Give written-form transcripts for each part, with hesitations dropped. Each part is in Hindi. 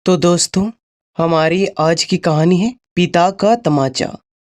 तो दोस्तों, हमारी आज की कहानी है पिता का तमाचा।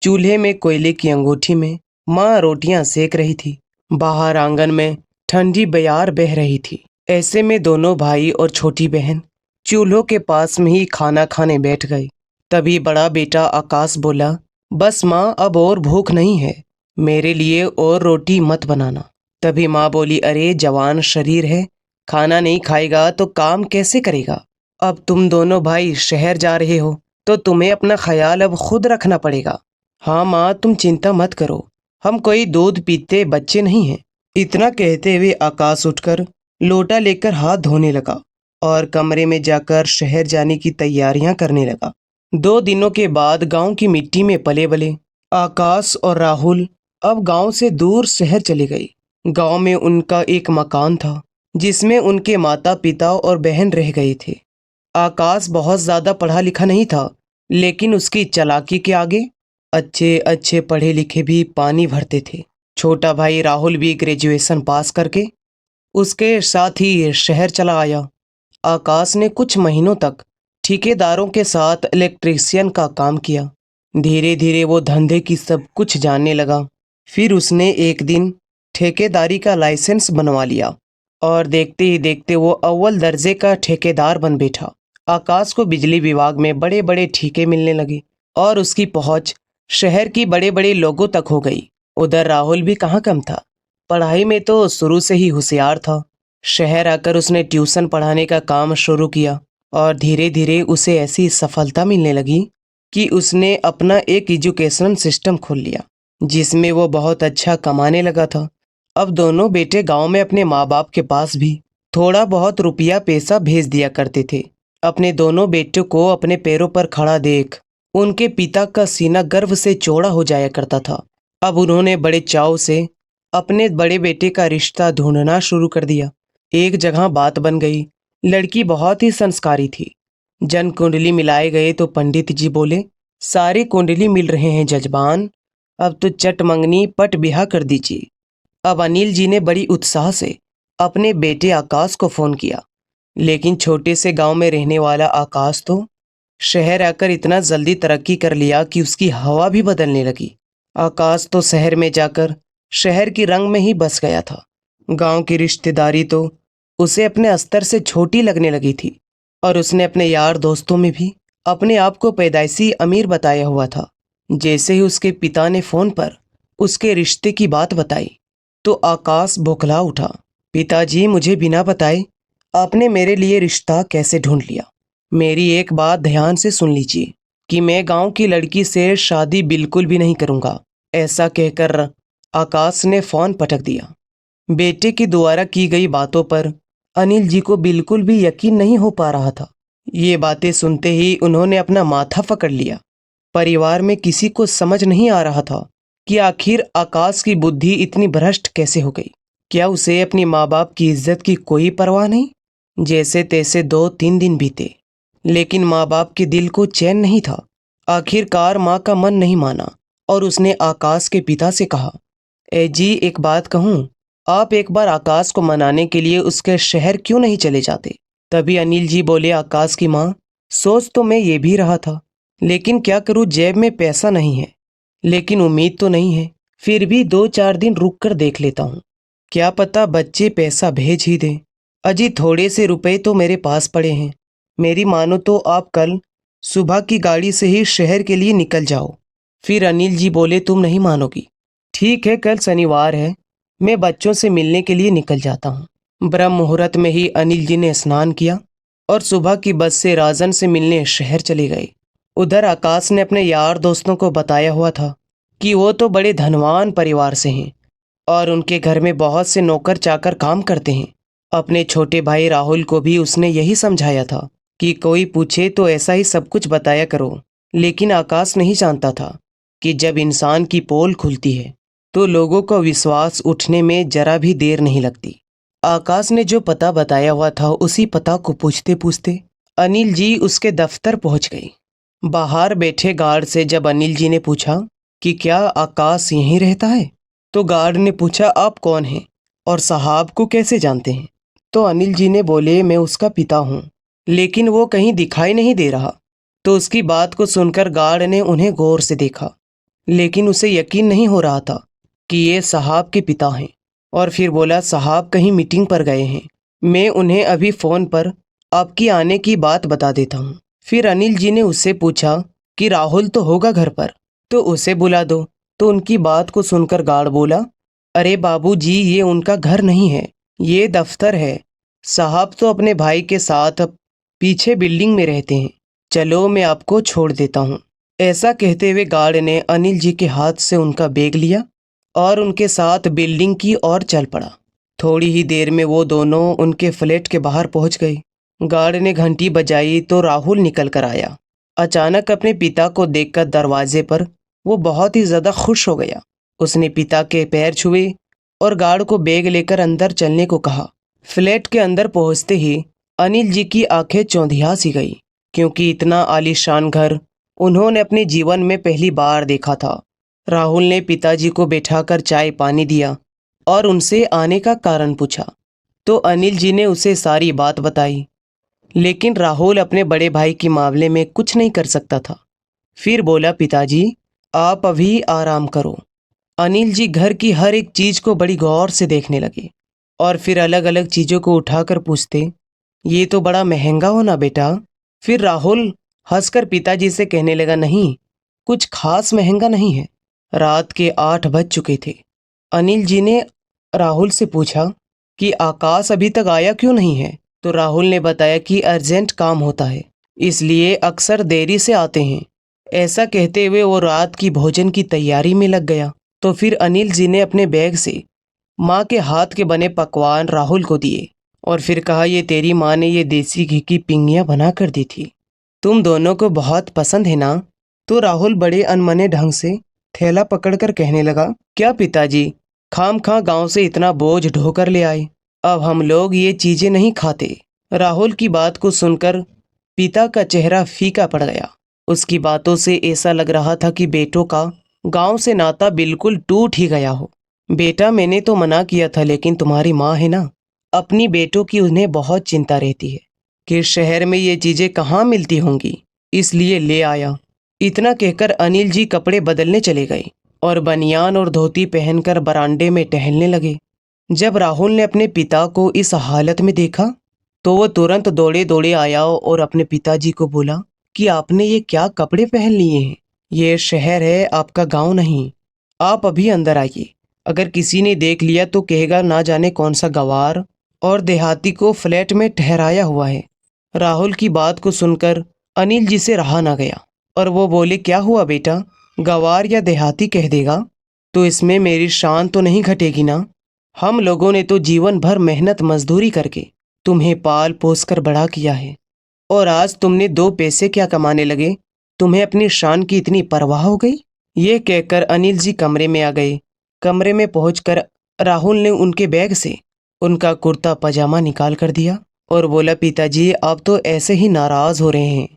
चूल्हे में कोयले की अंगूठी में माँ रोटियां सेक रही थी। बाहर आंगन में ठंडी बयार बह रही थी। ऐसे में दोनों भाई और छोटी बहन चूल्हों के पास में ही खाना खाने बैठ गए। तभी बड़ा बेटा आकाश बोला, बस माँ, अब और भूख नहीं है, मेरे लिए और रोटी मत बनाना। तभी माँ बोली, अरे जवान शरीर है, खाना नहीं खाएगा तो काम कैसे करेगा। अब तुम दोनों भाई शहर जा रहे हो तो तुम्हें अपना ख्याल अब खुद रखना पड़ेगा। हाँ माँ, तुम चिंता मत करो, हम कोई दूध पीते बच्चे नहीं हैं। इतना कहते हुए आकाश उठकर लोटा लेकर हाथ धोने लगा और कमरे में जाकर शहर जाने की तैयारियां करने लगा। 2 दिनों के बाद गांव की मिट्टी में पले बले आकाश और राहुल अब गांव से दूर शहर चले गए। गांव में उनका एक मकान था जिसमें उनके माता पिता और बहन रह गए थे। आकाश बहुत ज्यादा पढ़ा लिखा नहीं था, लेकिन उसकी चालाकी के आगे अच्छे अच्छे पढ़े लिखे भी पानी भरते थे। छोटा भाई राहुल भी ग्रेजुएशन पास करके उसके साथ ही शहर चला आया। आकाश ने कुछ महीनों तक ठेकेदारों के साथ इलेक्ट्रीशियन का काम किया। धीरे धीरे वो धंधे की सब कुछ जानने लगा। फिर उसने एक दिन ठेकेदारी का लाइसेंस बनवा लिया और देखते ही देखते वो अव्वल दर्जे का ठेकेदार बन बैठा। आकाश को बिजली विभाग में बड़े बड़े ठेके मिलने लगे और उसकी पहुंच शहर की बड़े बड़े लोगों तक हो गई। उधर राहुल भी कहाँ कम था, पढ़ाई में तो शुरू से ही होशियार था। शहर आकर उसने ट्यूशन पढ़ाने का काम शुरू किया और धीरे धीरे उसे ऐसी सफलता मिलने लगी कि उसने अपना एक एजुकेशन सिस्टम खोल लिया जिसमें वो बहुत अच्छा कमाने लगा था। अब दोनों बेटे गांव में अपने माँ बाप के पास भी थोड़ा बहुत रुपया पैसा भेज दिया करते थे। अपने दोनों बेटों को अपने पैरों पर खड़ा देख उनके पिता का सीना गर्व से चौड़ा हो जाया करता था। अब उन्होंने बड़े चाव से अपने बड़े बेटे का रिश्ता ढूंढना शुरू कर दिया। एक जगह बात बन गई। लड़की बहुत ही संस्कारी थी। जन कुंडली मिलाए गए तो पंडित जी बोले, सारे कुंडली मिल रहे हैं जजमान, अब तो चट मंगनी पट बिहा कर दीजिए। अब अनिल जी ने बड़ी उत्साह से अपने बेटे आकाश को फोन किया, लेकिन छोटे से गांव में रहने वाला आकाश तो शहर आकर इतना जल्दी तरक्की कर लिया कि उसकी हवा भी बदलने लगी। आकाश तो शहर में जाकर शहर की रंग में ही बस गया था। गांव की रिश्तेदारी तो उसे अपने स्तर से छोटी लगने लगी थी और उसने अपने यार दोस्तों में भी अपने आप को पैदाइशी अमीर बताया हुआ था। जैसे ही उसके पिता ने फोन पर उसके रिश्ते की बात बताई तो आकाश बौखला उठा। पिताजी, मुझे बिना बताए आपने मेरे लिए रिश्ता कैसे ढूंढ लिया? मेरी एक बात ध्यान से सुन लीजिए कि मैं गांव की लड़की से शादी बिल्कुल भी नहीं करूंगा। ऐसा कहकर आकाश ने फोन पटक दिया। बेटे की द्वारा की गई बातों पर अनिल जी को बिल्कुल भी यकीन नहीं हो पा रहा था। ये बातें सुनते ही उन्होंने अपना माथा पकड़ लिया। परिवार में किसी को समझ नहीं आ रहा था कि आखिर आकाश की बुद्धि इतनी भ्रष्ट कैसे हो गई। क्या उसे अपनी माँ बाप की इज्जत की कोई परवाह नहीं? जैसे तैसे 2-3 दिन बीते, लेकिन माँ बाप के दिल को चैन नहीं था। आखिरकार माँ का मन नहीं माना और उसने आकाश के पिता से कहा, ए जी, एक बात कहूँ, आप एक बार आकाश को मनाने के लिए उसके शहर क्यों नहीं चले जाते? तभी अनिल जी बोले, आकाश की माँ, सोच तो मैं ये भी रहा था, लेकिन क्या करूँ, जेब में पैसा नहीं है, लेकिन उम्मीद तो नहीं है, फिर भी 2-4 दिन रुक कर देख लेता हूँ। क्या पता बच्चे पैसा भेज ही दें। अजी थोड़े से रुपए तो मेरे पास पड़े हैं। मेरी मानो तो आप कल सुबह की गाड़ी से ही शहर के लिए निकल जाओ। फिर अनिल जी बोले, तुम नहीं मानोगी। ठीक है, कल शनिवार है, मैं बच्चों से मिलने के लिए निकल जाता हूँ। ब्रह्म मुहूर्त में ही अनिल जी ने स्नान किया और सुबह की बस से राजन से मिलने शहर चले गए। उधर आकाश ने अपने यार दोस्तों को बताया हुआ था कि वो तो बड़े धनवान परिवार से हैं और उनके घर में बहुत से नौकर चाकर काम करते हैं। अपने छोटे भाई राहुल को भी उसने यही समझाया था कि कोई पूछे तो ऐसा ही सब कुछ बताया करो। लेकिन आकाश नहीं जानता था कि जब इंसान की पोल खुलती है तो लोगों को विश्वास उठने में जरा भी देर नहीं लगती। आकाश ने जो पता बताया हुआ था उसी पता को पूछते पूछते अनिल जी उसके दफ्तर पहुंच गए। बाहर बैठे गार्ड से जब अनिल जी ने पूछा कि क्या आकाश यहीं रहता है, तो गार्ड ने पूछा, आप कौन हैं और साहब को कैसे जानते हैं? तो अनिल जी ने बोले, मैं उसका पिता हूँ। लेकिन वो कहीं दिखाई नहीं दे रहा। तो उसकी बात को सुनकर गार्ड ने उन्हें गौर से देखा, लेकिन उसे यकीन नहीं हो रहा था कि ये साहब के पिता हैं। और फिर बोला, साहब कहीं मीटिंग पर गए हैं, मैं उन्हें अभी फ़ोन पर आपकी आने की बात बता देता हूँ। फिर अनिल जी ने उससे पूछा कि राहुल तो होगा घर पर, तो उसे बुला दो। तो उनकी बात को सुनकर गार्ड बोला, अरे बाबू जी, ये उनका घर नहीं है, ये दफ्तर है। साहब तो अपने भाई के साथ पीछे बिल्डिंग में रहते हैं। चलो मैं आपको छोड़ देता हूँ। ऐसा कहते हुए गार्ड ने अनिल जी के हाथ से उनका बैग लिया और उनके साथ बिल्डिंग की ओर चल पड़ा। थोड़ी ही देर में वो दोनों उनके फ्लैट के बाहर पहुंच गए। गार्ड ने घंटी बजाई तो राहुल निकल कर आया। अचानक अपने पिता को देखकर दरवाजे पर वो बहुत ही ज्यादा खुश हो गया। उसने पिता के पैर छुए और गार्ड को बैग लेकर अंदर चलने को कहा। फ्लैट के अंदर पहुंचते ही अनिल जी की आंखें चौंधिया सी गई, क्योंकि इतना आलीशान घर उन्होंने अपने जीवन में पहली बार देखा था। राहुल ने पिताजी को बैठाकर चाय पानी दिया और उनसे आने का कारण पूछा। तो अनिल जी ने उसे सारी बात बताई, लेकिन राहुल अपने बड़े भाई के मामले में कुछ नहीं कर सकता था। फिर बोला, पिताजी आप अभी आराम करो। अनिल जी घर की हर एक चीज को बड़ी गौर से देखने लगे और फिर अलग अलग चीजों को उठाकर पूछते, ये तो बड़ा महंगा हो ना बेटा। फिर राहुल हंसकर पिताजी से कहने लगा, नहीं, कुछ खास महंगा नहीं है। रात के 8 बज चुके थे। अनिल जी ने राहुल से पूछा कि आकाश अभी तक आया क्यों नहीं है। तो राहुल ने बताया कि अर्जेंट काम होता है, इसलिए अक्सर देरी से आते हैं। ऐसा कहते हुए वो रात की भोजन की तैयारी में लग गया। तो फिर अनिल जी ने अपने बैग से माँ के हाथ के बने पकवान राहुल को दिए और फिर कहा, ये तेरी माँ ने ये देसी घी की पिंगियाँ बना कर दी थी, तुम दोनों को बहुत पसंद है ना। तो राहुल बड़े अनमने ढंग से थैला पकड़कर कहने लगा, क्या पिताजी, खाम खा गाँव से इतना बोझ ढोकर ले आए, अब हम लोग ये चीजें नहीं खाते। राहुल की बात को सुनकर पिता का चेहरा फीका पड़ गया। उसकी बातों से ऐसा लग रहा था कि बेटों का गांव से नाता बिल्कुल टूट ही गया हो। बेटा, मैंने तो मना किया था, लेकिन तुम्हारी माँ है ना, अपनी बेटों की उन्हें बहुत चिंता रहती है कि शहर में ये चीजें कहाँ मिलती होंगी, इसलिए ले आया। इतना कहकर अनिल जी कपड़े बदलने चले गए और बनियान और धोती पहनकर बरामदे में टहलने लगे। जब राहुल ने अपने पिता को इस हालत में देखा तो वो तुरंत दौड़े दौड़े आया और अपने पिताजी को बोला कि आपने ये क्या कपड़े पहन लिए हैं, ये शहर है, आपका गांव नहीं। आप अभी अंदर आइए, अगर किसी ने देख लिया तो कहेगा ना जाने कौन सा गवार और देहाती को फ्लैट में ठहराया हुआ है। राहुल की बात को सुनकर अनिल जी से रहा ना गया और वो बोले, क्या हुआ बेटा, गवार या देहाती कह देगा तो इसमें मेरी शान तो नहीं घटेगी ना। हम लोगों ने तो जीवन भर मेहनत मजदूरी करके तुम्हें पाल पोस कर बड़ा किया है, और आज तुमने 2 पैसे क्या कमाने लगे, तुम्हें अपनी शान की इतनी परवाह हो गई। ये कहकर अनिल जी कमरे में आ गए। कमरे में पहुंचकर राहुल ने उनके बैग से उनका कुर्ता पजामा निकाल कर दिया और बोला, पिताजी आप तो ऐसे ही नाराज हो रहे हैं,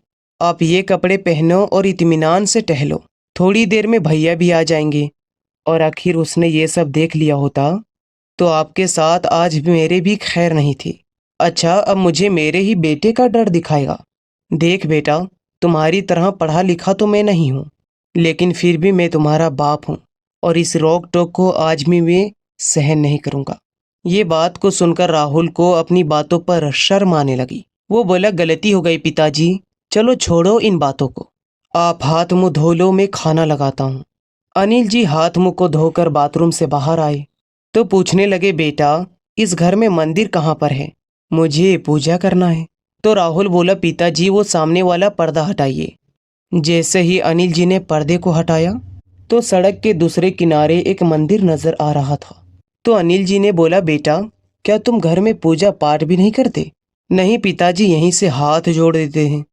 आप ये कपड़े पहनो और इत्मीनान से टहलो, थोड़ी देर में भैया भी आ जाएंगे। और आखिर उसने ये सब देख लिया होता तो आपके साथ आज भी मेरे भी खैर नहीं थी। अच्छा, अब मुझे मेरे ही बेटे का डर दिखाएगा। देख बेटा, तुम्हारी तरह पढ़ा लिखा तो मैं नहीं हूँ, लेकिन फिर भी मैं तुम्हारा बाप हूँ और इस रोक टोक को आज भी मैं सहन नहीं करूँगा। ये बात को सुनकर राहुल को अपनी बातों पर शर्म आने लगी। वो बोला, गलती हो गई पिताजी, चलो छोड़ो इन बातों को, आप हाथ मुंह धो लो, मैं खाना लगाता हूँ। अनिल जी हाथ मुंह को धोकर बाथरूम से बाहर आए तो पूछने लगे, बेटा इस घर में मंदिर कहाँ पर है, मुझे पूजा करना है। तो राहुल बोला, पिताजी वो सामने वाला पर्दा हटाइए। जैसे ही अनिल जी ने पर्दे को हटाया तो सड़क के दूसरे किनारे एक मंदिर नजर आ रहा था। तो अनिल जी ने बोला, बेटा क्या तुम घर में पूजा पाठ भी नहीं करते। नहीं पिताजी, यहीं से हाथ जोड़ देते हैं,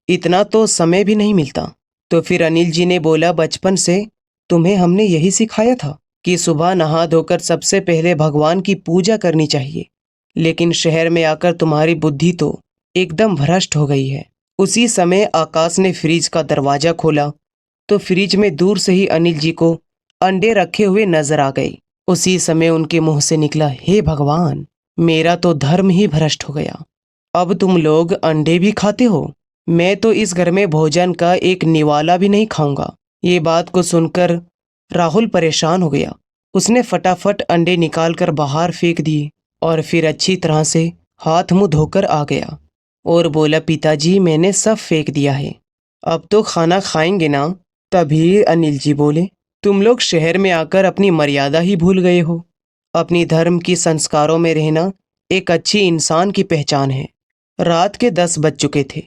इतना तो समय भी नहीं मिलता। तो फिर अनिल जी ने बोला, बचपन से तुम्हें हमने यही सिखाया था कि सुबह नहा धोकर सबसे पहले भगवान की पूजा करनी चाहिए, लेकिन शहर में आकर तुम्हारी बुद्धि तो एकदम भ्रष्ट हो गई है। उसी समय आकाश ने फ्रिज का दरवाजा खोला तो फ्रिज में दूर से ही अनिल जी को अंडे रखे हुए नजर आ गए। उसी समय उनके मुंह से निकला, हे भगवान, मेरा तो धर्म ही भ्रष्ट हो गया। अब तुम लोग अंडे भी खाते हो? मैं तो इस घर में भोजन का एक निवाला भी नहीं खाऊंगा। ये बात को सुनकर राहुल परेशान हो गया। उसने फटाफट अंडे निकालकर बाहर फेंक दिए और फिर अच्छी तरह से हाथ मुंह धोकर आ गया और बोला, पिताजी मैंने सब फेंक दिया है, अब तो खाना खाएंगे ना? तभी अनिल जी बोले, तुम लोग शहर में आकर अपनी मर्यादा ही भूल गए हो। अपनी धर्म की संस्कारों में रहना एक अच्छी इंसान की पहचान है। रात के 10 बज चुके थे,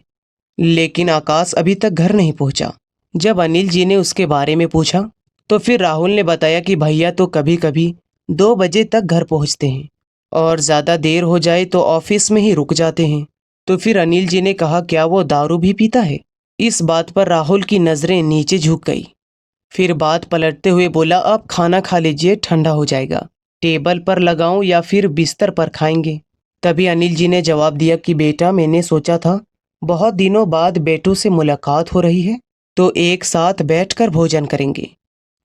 लेकिन आकाश अभी तक घर नहीं पहुंचा। जब अनिल जी ने उसके बारे में पूछा तो फिर राहुल ने बताया कि भैया तो कभी कभी 2 बजे तक घर पहुंचते हैं और ज़्यादा देर हो जाए तो ऑफिस में ही रुक जाते हैं। तो फिर अनिल जी ने कहा, क्या वो दारू भी पीता है? इस बात पर राहुल की नज़रें नीचे झुक गई। फिर बात पलटते हुए बोला, आप खाना खा लीजिए, ठंडा हो जाएगा। टेबल पर लगाऊं या फिर बिस्तर पर खाएंगे? तभी अनिल जी ने जवाब दिया कि बेटा, मैंने सोचा था बहुत दिनों बाद बेटों से मुलाकात हो रही है तो एक साथ बैठकर भोजन करेंगे,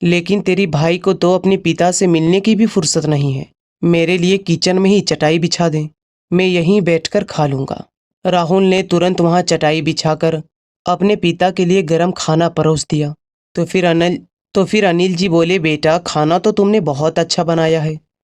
लेकिन तेरी भाई को तो अपने पिता से मिलने की भी फुर्सत नहीं है। मेरे लिए किचन में ही चटाई बिछा दें, मैं यहीं बैठकर खा लूँगा। राहुल ने तुरंत वहाँ चटाई बिछाकर अपने पिता के लिए गर्म खाना परोस दिया। तो फिर अनिल जी बोले, बेटा खाना तो तुमने बहुत अच्छा बनाया है,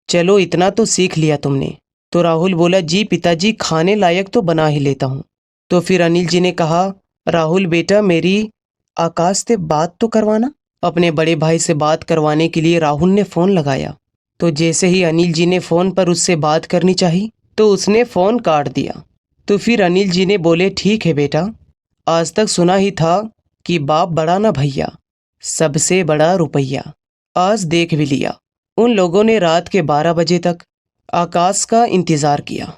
चलो इतना तो सीख लिया तुमने। तो राहुल बोला, जी पिताजी, खाने लायक तो बना ही लेता हूँ। तो फिर अनिल जी ने कहा, राहुल बेटा, मेरी आकाश से बात तो करवाना। अपने बड़े भाई से बात करवाने के लिए राहुल ने फ़ोन लगाया। तो जैसे ही अनिल जी ने फ़ोन पर उससे बात करनी चाही तो उसने फ़ोन काट दिया। तो फिर अनिल जी ने बोले, ठीक है बेटा, आज तक सुना ही था कि बाप बड़ा ना भैया, सबसे बड़ा रुपया। आज देख भी लिया। उन लोगों ने रात के 12 बजे तक आकाश का इंतज़ार किया।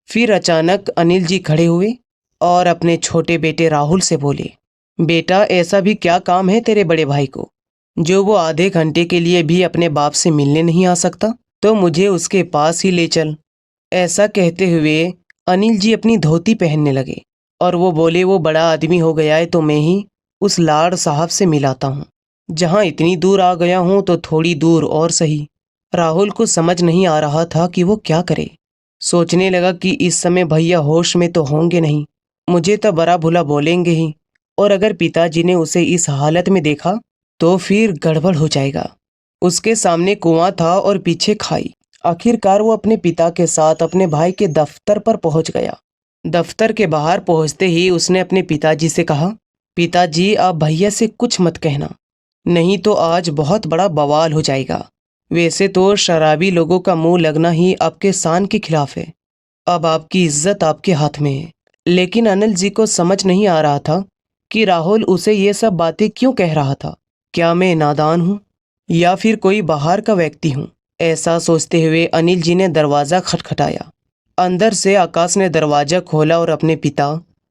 फिर अचानक अनिल जी खड़े हुए और अपने छोटे बेटे राहुल से बोले, बेटा ऐसा भी क्या काम है तेरे बड़े भाई को जो वो आधे घंटे के लिए भी अपने बाप से मिलने नहीं आ सकता? तो मुझे उसके पास ही ले चल। ऐसा कहते हुए अनिल जी अपनी धोती पहनने लगे और वो बोले, वो बड़ा आदमी हो गया है तो मैं ही उस लाड साहब से मिलाता हूँ। जहाँ इतनी दूर आ गया हूँ तो थोड़ी दूर और सही। राहुल को समझ नहीं आ रहा था कि वो क्या करे। सोचने लगा कि इस समय भैया होश में तो होंगे नहीं, मुझे तो बड़ा भुला बोलेंगे ही, और अगर पिताजी ने उसे इस हालत में देखा तो फिर गड़बड़ हो जाएगा। उसके सामने कुआं था और पीछे खाई। आखिरकार वो अपने पिता के साथ अपने भाई के दफ्तर पर पहुंच गया। दफ्तर के बाहर पहुंचते ही उसने अपने पिताजी से कहा, पिताजी आप भैया से कुछ मत कहना, नहीं तो आज बहुत बड़ा बवाल हो जाएगा। वैसे तो शराबी लोगों का मुंह लगना ही आपके शान के खिलाफ है। अब आपकी इज्जत आपके हाथ में है। लेकिन अनिल जी को समझ नहीं आ रहा था कि राहुल उसे ये सब बातें क्यों कह रहा था। क्या मैं नादान हूँ या फिर कोई बाहर का व्यक्ति हूँ? ऐसा सोचते हुए अनिल जी ने दरवाज़ा खटखटाया। अंदर से आकाश ने दरवाज़ा खोला और अपने पिता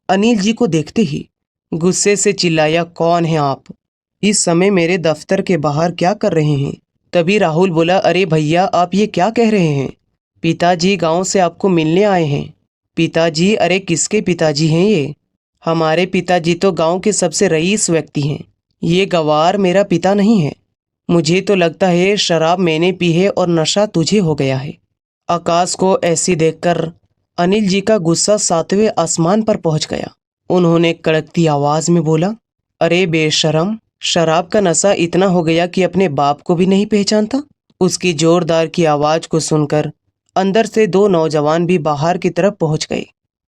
अनिल जी को देखते ही गुस्से से चिल्लाया, कौन है आप? इस समय मेरे दफ्तर के बाहर क्या कर रहे हैं? तभी राहुल बोला, अरे भैया आप ये क्या कह रहे हैं? पिताजी गांव से आपको मिलने आए हैं। पिताजी? अरे किसके पिताजी हैं ये? हमारे पिताजी तो गांव के सबसे रईस व्यक्ति हैं। ये गवार मेरा पिता नहीं है। मुझे तो लगता है शराब मैंने पी है और नशा तुझे हो गया है। आकाश को ऐसी देखकर अनिल जी का गुस्सा 7वें आसमान पर पहुंच गया। उन्होंने कड़कती आवाज में बोला, अरे बेशरम, शराब का नशा इतना हो गया कि अपने बाप को भी नहीं पहचानता? उसकी जोरदार की आवाज को सुनकर अंदर से 2 नौजवान भी बाहर की तरफ पहुंच गए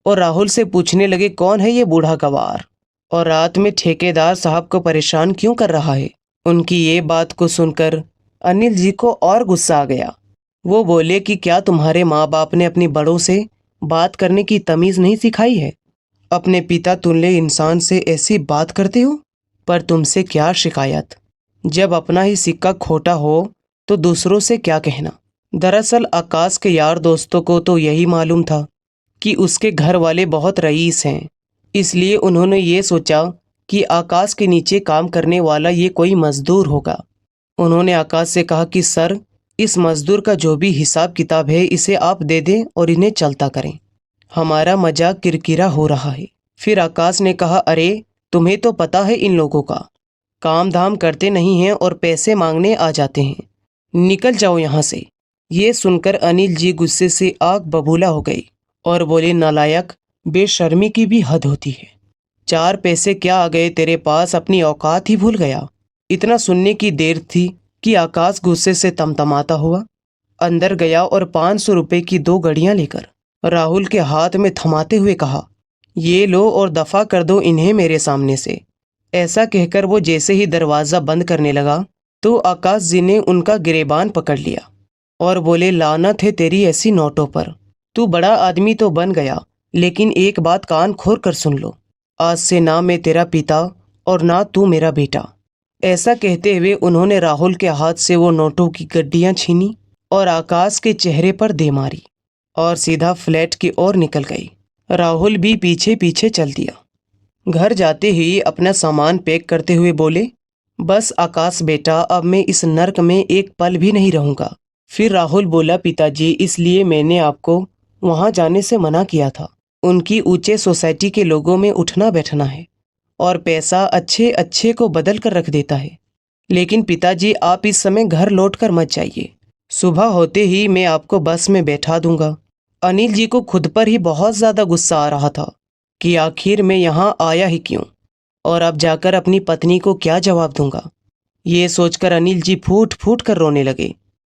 और राहुल से पूछने लगे, कौन है ये बूढ़ा गवार और रात में ठेकेदार साहब को परेशान क्यों कर रहा है? उनकी ये बात को सुनकर अनिल जी को और गुस्सा आ गया। वो बोले कि क्या तुम्हारे माँ बाप ने अपने बड़ों से बात करने की तमीज़ नहीं सिखाई है? अपने पिता तुल्य इंसान से ऐसी बात करते हो? पर तुमसे क्या शिकायत, जब अपना ही सिक्का खोटा हो तो दूसरों से क्या कहना। दरअसल आकाश के यार दोस्तों को तो यही मालूम था कि उसके घर वाले बहुत रईस हैं, इसलिए उन्होंने ये सोचा कि आकाश के नीचे काम करने वाला ये कोई मजदूर होगा। उन्होंने आकाश से कहा कि सर, इस मजदूर का जो भी हिसाब किताब है इसे आप दे दें और इन्हें चलता करें, हमारा मजाक किरकिरा हो रहा है। फिर आकाश ने कहा, अरे तुम्हें तो पता है इन लोगों का, काम धाम करते नहीं हैं और पैसे मांगने आ जाते हैं, निकल जाओ यहाँ से। ये सुनकर अनिल जी गुस्से से आग बबूला हो गई और बोले, नालायक, बेशर्मी की भी हद होती है। 4 पैसे क्या आ गए तेरे पास, अपनी औकात ही भूल गया। इतना सुनने की देर थी कि आकाश गुस्से से तमतमाता हुआ अंदर गया और 500 रुपए की 2 घड़ियां लेकर राहुल के हाथ में थमाते हुए कहा, ये लो और दफा कर दो इन्हें मेरे सामने से। ऐसा कहकर वो जैसे ही दरवाजा बंद करने लगा तो आकाश जी ने उनका गिरेबान पकड़ लिया और बोले, लानत है तेरी ऐसी नोटों पर। तू बड़ा आदमी तो बन गया, लेकिन एक बात कान खोल कर सुन लो, आज से ना मैं तेरा पिता और ना तू मेरा बेटा। ऐसा कहते हुए उन्होंने राहुल के हाथ से वो नोटों की गड्डियां छीनी और आकाश के चेहरे पर दे मारी और सीधा फ्लैट की ओर निकल गई। राहुल भी पीछे पीछे चल दिया। घर जाते ही अपना सामान पैक करते हुए बोले, बस आकाश बेटा, अब मैं इस नर्क में एक पल भी नहीं रहूंगा। फिर राहुल बोला, पिताजी इसलिए मैंने आपको वहां जाने से मना किया था। उनकी ऊंचे सोसाइटी के लोगों में उठना बैठना है और पैसा अच्छे अच्छे को बदल कर रख देता है। लेकिन पिताजी आप इस समय घर लौट कर मत जाइए, सुबह होते ही मैं आपको बस में बैठा दूंगा। अनिल जी को खुद पर ही बहुत ज्यादा गुस्सा आ रहा था कि आखिर मैं यहाँ आया ही क्यों और अब जाकर अपनी पत्नी को क्या जवाब दूंगा। ये सोचकर अनिल जी फूट फूट कर रोने लगे।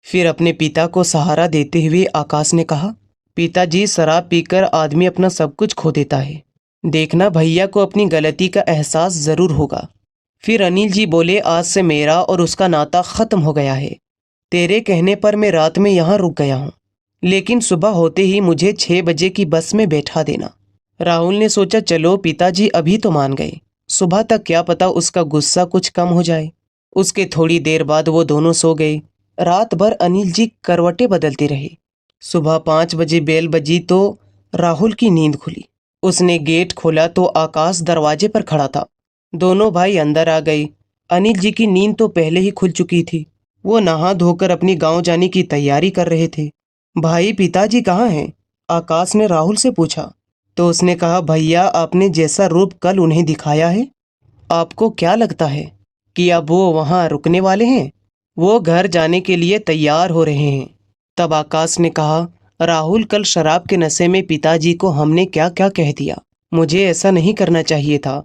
फिर अपने पिता को सहारा देते हुए आकाश ने कहा, पिताजी शराब पीकर आदमी अपना सब कुछ खो देता है, देखना भैया को अपनी गलती का एहसास जरूर होगा। फिर अनिल जी बोले, आज से मेरा और उसका नाता खत्म हो गया है। तेरे कहने पर मैं रात में यहाँ रुक गया हूँ, लेकिन सुबह होते ही मुझे 6 बजे की बस में बैठा देना। राहुल ने सोचा, चलो पिताजी अभी तो मान गए, सुबह तक क्या पता उसका गुस्सा कुछ कम हो जाए। उसके थोड़ी देर बाद वो दोनों सो गए। रात भर अनिल जी करवटें बदलते रहे। सुबह 5 बजे बेल बजी तो राहुल की नींद खुली। उसने गेट खोला तो आकाश दरवाजे पर खड़ा था। दोनों भाई अंदर आ गए। अनिल जी की नींद तो पहले ही खुल चुकी थी। वो नहा धोकर अपनी गांव जाने की तैयारी कर रहे थे। भाई पिताजी कहाँ हैं? आकाश ने राहुल से पूछा। तो उसने कहा, भैया आपने जैसा रूप कल उन्हें दिखाया है, आपको क्या लगता है कि अब वो वहाँ रुकने वाले हैं? वो घर जाने के लिए तैयार हो रहे हैं। तब आकाश ने कहा, राहुल कल शराब के नशे में पिताजी को हमने क्या क्या कह दिया। मुझे ऐसा नहीं करना चाहिए था।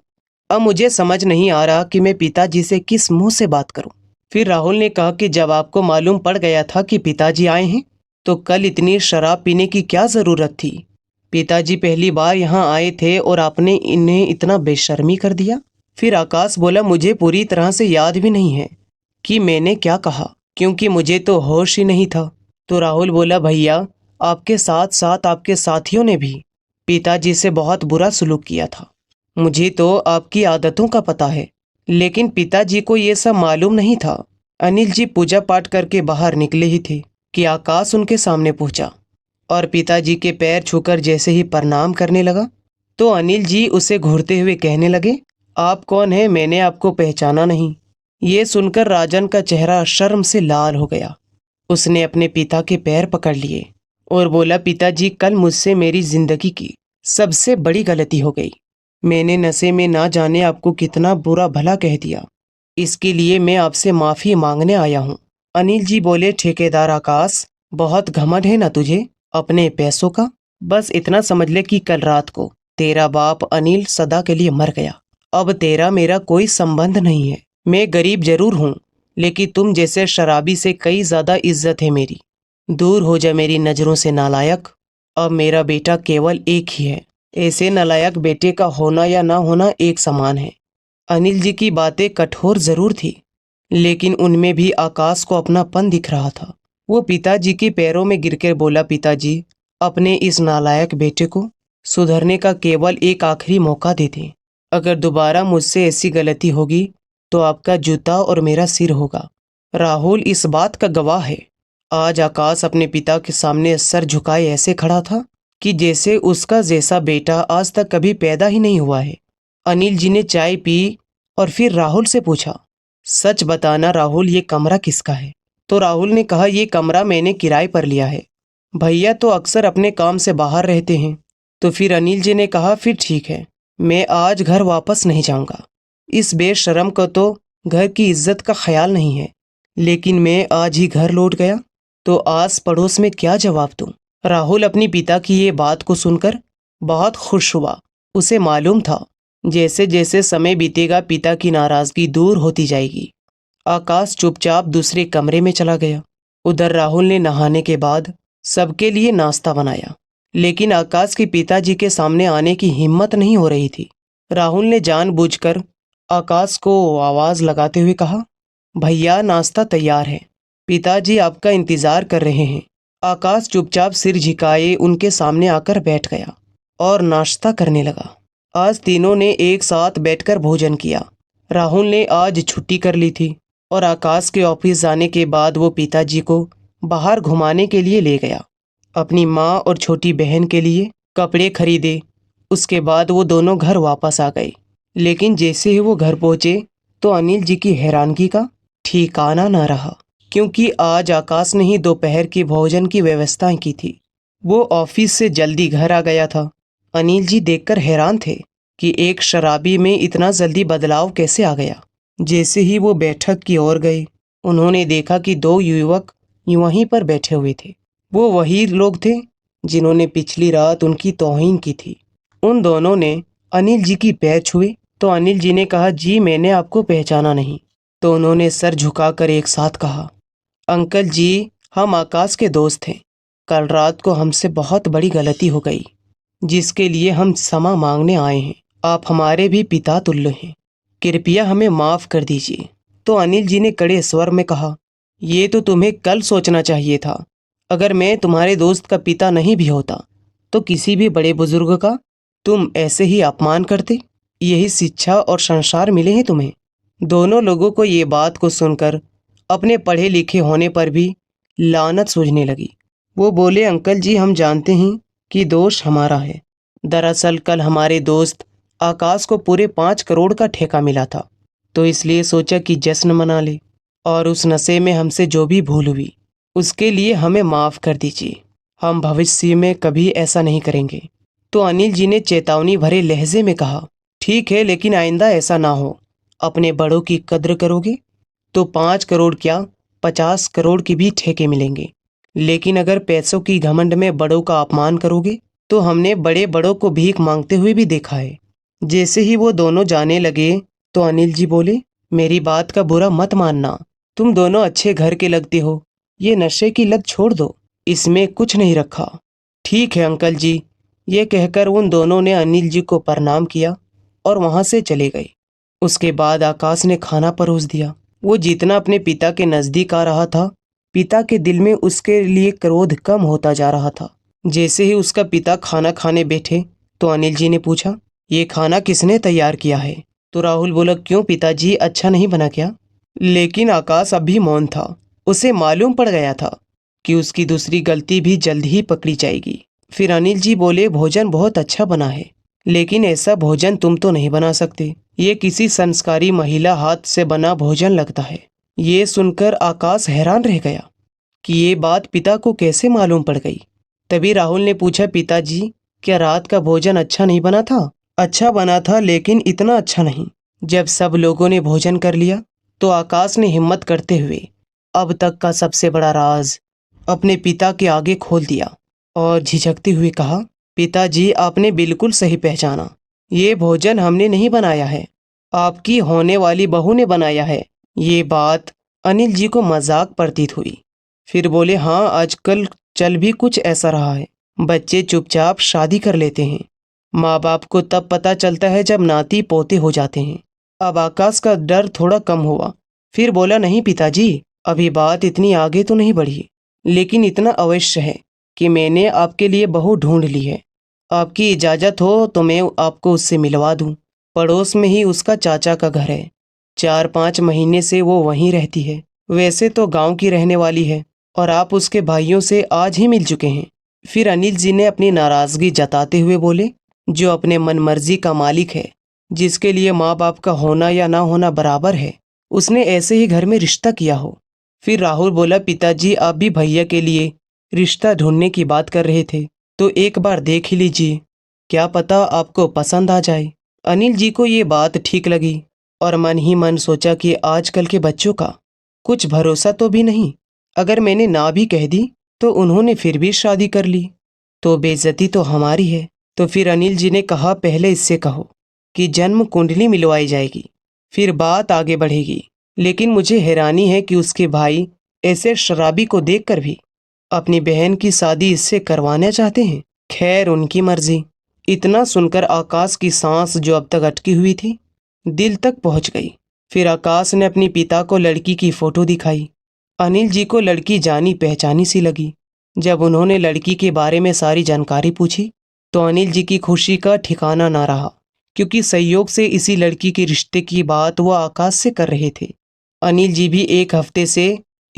अब मुझे समझ नहीं आ रहा कि मैं पिताजी से किस मुंह से बात करूं। फिर राहुल ने कहा कि जब आपको मालूम पड़ गया था कि पिताजी आए हैं तो कल इतनी शराब पीने की क्या जरूरत थी? पिताजी पहली बार यहाँ आए थे और आपने इन्हें इतना बेशर्मी कर दिया। फिर आकाश बोला, मुझे पूरी तरह से याद भी नहीं है कि मैंने क्या कहा, क्योंकि मुझे तो होश ही नहीं था। तो राहुल बोला, भैया आपके साथ साथ आपके साथियों ने भी पिताजी से बहुत बुरा सलूक किया था। मुझे तो आपकी आदतों का पता है, लेकिन पिताजी को ये सब मालूम नहीं था। अनिल जी पूजा पाठ करके बाहर निकले ही थे कि आकाश उनके सामने पहुंचा और पिताजी के पैर छूकर जैसे ही प्रणाम करने लगा तो अनिल जी उसे घूरते हुए कहने लगे, आप कौन हैं? मैंने आपको पहचाना नहीं। ये सुनकर राजन का चेहरा शर्म से लाल हो गया। उसने अपने पिता के पैर पकड़ लिए और बोला, पिताजी कल मुझसे मेरी जिंदगी की सबसे बड़ी गलती हो गई। मैंने नशे में ना जाने आपको कितना बुरा भला कह दिया। इसके लिए मैं आपसे माफी मांगने आया हूँ। अनिल जी बोले, ठेकेदार आकाश, बहुत घमंड है ना तुझे अपने पैसों का? बस इतना समझ ले कि कल रात को तेरा बाप अनिल सदा के लिए मर गया। अब तेरा मेरा कोई संबंध नहीं है। मैं गरीब जरूर हूँ, लेकिन तुम जैसे शराबी से कई ज्यादा इज्जत है मेरी। दूर हो जा मेरी नजरों से नालायक। अब मेरा बेटा केवल एक ही है। ऐसे नालायक बेटे का होना या ना होना एक समान है। अनिल जी की बातें कठोर जरूर थी, लेकिन उनमें भी आकाश को अपनापन दिख रहा था। वो पिताजी के पैरों में गिरकर बोला, पिताजी अपने इस नालायक बेटे को सुधरने का केवल एक आखिरी मौका दे दें। अगर दोबारा मुझसे ऐसी गलती होगी तो आपका जूता और मेरा सिर होगा। राहुल इस बात का गवाह है। आज आकाश अपने पिता के सामने सर झुकाए ऐसे खड़ा था कि जैसे उसका जैसा बेटा आज तक कभी पैदा ही नहीं हुआ है। अनिल जी ने चाय पी और फिर राहुल से पूछा, सच बताना राहुल, ये कमरा किसका है? तो राहुल ने कहा, ये कमरा मैंने किराए पर लिया है। भैया तो अक्सर अपने काम से बाहर रहते हैं। तो फिर अनिल जी ने कहा, फिर ठीक है, मैं आज घर वापस नहीं जाऊंगा। इस बेशरम को तो घर की इज्जत का ख्याल नहीं है, लेकिन मैं आज ही घर लौट गया तो आस पड़ोस में क्या जवाब दूं? राहुल अपनी पिता की ये बात को सुनकर बहुत खुश हुआ। उसे मालूम था जैसे जैसे समय बीतेगा पिता की नाराजगी दूर होती जाएगी। आकाश चुपचाप दूसरे कमरे में चला गया। उधर राहुल ने नहाने के बाद सबके लिए नाश्ता बनाया, लेकिन आकाश के पिताजी के सामने आने की हिम्मत नहीं हो रही थी। राहुल ने जानबूझकर आकाश को आवाज लगाते हुए कहा, भैया नाश्ता तैयार है, पिताजी आपका इंतजार कर रहे हैं। आकाश चुपचाप सिर झुकाए उनके सामने आकर बैठ गया और नाश्ता करने लगा। आज तीनों ने एक साथ बैठकर भोजन किया। राहुल ने आज छुट्टी कर ली थी और आकाश के ऑफिस जाने के बाद वो पिताजी को बाहर घुमाने के लिए ले गया। अपनी माँ और छोटी बहन के लिए कपड़े खरीदे। उसके बाद वो दोनों घर वापस आ गए। लेकिन जैसे ही वो घर पहुंचे तो अनिल जी की हैरानगी का ठिकाना न रहा, क्योंकि आज आकाश ने ही दोपहर के भोजन की व्यवस्था की थी। वो ऑफिस से जल्दी घर आ गया था। अनिल जी देखकर हैरान थे कि एक शराबी में इतना जल्दी बदलाव कैसे आ गया। जैसे ही वो बैठक की ओर गए, उन्होंने देखा कि दो युवक वहीं पर बैठे हुए थे। वो वही लोग थे जिन्होंने पिछली रात उनकी तौहीन की थी। उन दोनों ने अनिल जी की पैर छुए तो अनिल जी ने कहा, जी मैंने आपको पहचाना नहीं। तो उन्होंने सर झुकाकर एक साथ कहा, अंकल जी हम आकाश के दोस्त हैं। कल रात को हमसे बहुत बड़ी गलती हो गई, जिसके लिए हम क्षमा मांगने आए हैं। आप हमारे भी पिता तुल्य हैं, कृपया हमें माफ कर दीजिए। तो अनिल जी ने कड़े स्वर में कहा, ये तो तुम्हें कल सोचना चाहिए था। अगर मैं तुम्हारे दोस्त का पिता नहीं भी होता तो किसी भी बड़े बुजुर्ग का तुम ऐसे ही अपमान करते। यही शिक्षा और संस्कार मिले हैं तुम्हें। दोनों लोगों को ये बात को सुनकर अपने पढ़े लिखे होने पर भी लानत सूझने लगी। वो बोले, अंकल जी हम जानते हैं कि दोष हमारा है। दरअसल कल हमारे दोस्त आकाश को पूरे 5 करोड़ का ठेका मिला था, तो इसलिए सोचा कि जश्न मना ले, और उस नशे में हमसे जो भी भूल हुई उसके लिए हमें माफ़ कर दीजिए। हम भविष्य में कभी ऐसा नहीं करेंगे। तो अनिल जी ने चेतावनी भरे लहजे में कहा, ठीक है, लेकिन आइंदा ऐसा ना हो। अपने बड़ों की कद्र करोगे तो 5 करोड़ क्या 50 करोड़ की भी ठेके मिलेंगे, लेकिन अगर पैसों की घमंड में बड़ों का अपमान करोगे तो हमने बड़े बड़ों को भीख मांगते हुए भी देखा है। जैसे ही वो दोनों जाने लगे तो अनिल जी बोले, मेरी बात का बुरा मत मानना, तुम दोनों अच्छे घर के लगते हो। ये नशे की लत छोड़ दो, इसमें कुछ नहीं रखा। ठीक है अंकल जी, ये कहकर उन दोनों ने अनिल जी को प्रणाम किया और वहां से चले गए। उसके बाद आकाश ने खाना परोस दिया। वो जितना अपने पिता के नजदीक आ रहा था, पिता के दिल में उसके लिए क्रोध कम होता जा रहा था। जैसे ही उसका पिता खाना खाने बैठे तो अनिल जी ने पूछा, ये खाना किसने तैयार किया है? तो राहुल बोला, क्यों पिताजी, अच्छा नहीं बना क्या? लेकिन आकाश अब भी मौन था। उसे मालूम पड़ गया था कि उसकी दूसरी गलती भी जल्द ही पकड़ी जाएगी। फिर अनिल जी बोले, भोजन बहुत अच्छा बना है, लेकिन ऐसा भोजन तुम तो नहीं बना सकते। ये किसी संस्कारी महिला हाथ से बना भोजन लगता है। ये सुनकर आकाश हैरान रह गया कि ये बात पिता को कैसे मालूम पड़ गई। तभी राहुल ने पूछा, पिताजी क्या रात का भोजन अच्छा नहीं बना था? अच्छा बना था, लेकिन इतना अच्छा नहीं। जब सब लोगों ने भोजन कर लिया तो आकाश ने हिम्मत करते हुए अब तक का सबसे बड़ा राज अपने पिता के आगे खोल दिया और झिझकते हुए कहा, पिताजी आपने बिल्कुल सही पहचाना। ये भोजन हमने नहीं बनाया है, आपकी होने वाली बहू ने बनाया है। ये बात अनिल जी को मजाक प्रतीत हुई। फिर बोले, हाँ आजकल चल भी कुछ ऐसा रहा है। बच्चे चुपचाप शादी कर लेते हैं। माँ बाप को तब पता चलता है जब नाती पोते हो जाते हैं। अब आकाश का डर थोड़ा कम हुआ। फिर बोला, नहीं पिताजी, अभी बात इतनी आगे तो नहीं बढ़ी, लेकिन इतना अवश्य है कि मैंने आपके लिए बहू ढूंढ ली है। आपकी इजाज़त हो तो मैं आपको उससे मिलवा दूं। पड़ोस में ही उसका चाचा का घर है। 4-5 महीने से वो वहीं रहती है। वैसे तो गांव की रहने वाली है और आप उसके भाइयों से आज ही मिल चुके हैं। फिर अनिल जी ने अपनी नाराज़गी जताते हुए बोले, जो अपने मन मर्जी का मालिक है, जिसके लिए माँ बाप का होना या ना होना बराबर है, उसने ऐसे ही घर में रिश्ता किया हो। फिर राहुल बोला, पिताजी आप भी भैया के लिए रिश्ता ढूंढने की बात कर रहे थे, तो एक बार देख ही लीजिए, क्या पता आपको पसंद आ जाए। अनिल जी को ये बात ठीक लगी और मन ही मन सोचा कि आजकल के बच्चों का कुछ भरोसा तो भी नहीं। अगर मैंने ना भी कह दी तो उन्होंने फिर भी शादी कर ली, तो बेइज्जती तो हमारी है। तो फिर अनिल जी ने कहा, पहले इससे कहो कि जन्म कुंडली मिलवाई जाएगी, फिर बात आगे बढ़ेगी। लेकिन मुझे हैरानी है कि उसके भाई ऐसे शराबी को देखकर भी अपनी बहन की शादी इससे करवाना चाहते हैं। खैर, उनकी मर्जी। इतना सुनकर आकाश की सांस जो अब तक अटकी हुई थी, दिल तक पहुंच गई। फिर आकाश ने अपने पिता को लड़की की फोटो दिखाई। अनिल जी को लड़की जानी पहचानी सी लगी। जब उन्होंने लड़की के बारे में सारी जानकारी पूछी तो अनिल जी की खुशी का ठिकाना ना रहा, क्योंकि संयोग से इसी लड़की के रिश्ते की बात वो आकाश से कर रहे थे। अनिल जी भी एक हफ्ते से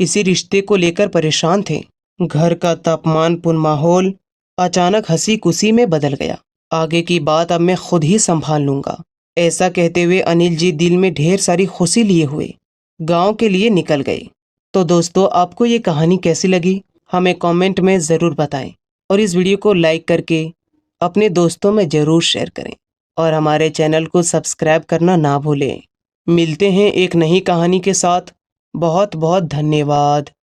इसी रिश्ते को लेकर परेशान थे। घर का तापमानपूर्ण माहौल अचानक हंसी खुशी में बदल गया। आगे की बात अब मैं खुद ही संभाल लूंगा, ऐसा कहते हुए अनिल जी दिल में ढेर सारी खुशी लिए हुए गांव के लिए निकल गए। तो दोस्तों, आपको ये कहानी कैसी लगी हमें कमेंट में ज़रूर बताएं, और इस वीडियो को लाइक करके अपने दोस्तों में ज़रूर शेयर करें, और हमारे चैनल को सब्सक्राइब करना ना भूलें। मिलते हैं एक नई कहानी के साथ। बहुत बहुत धन्यवाद।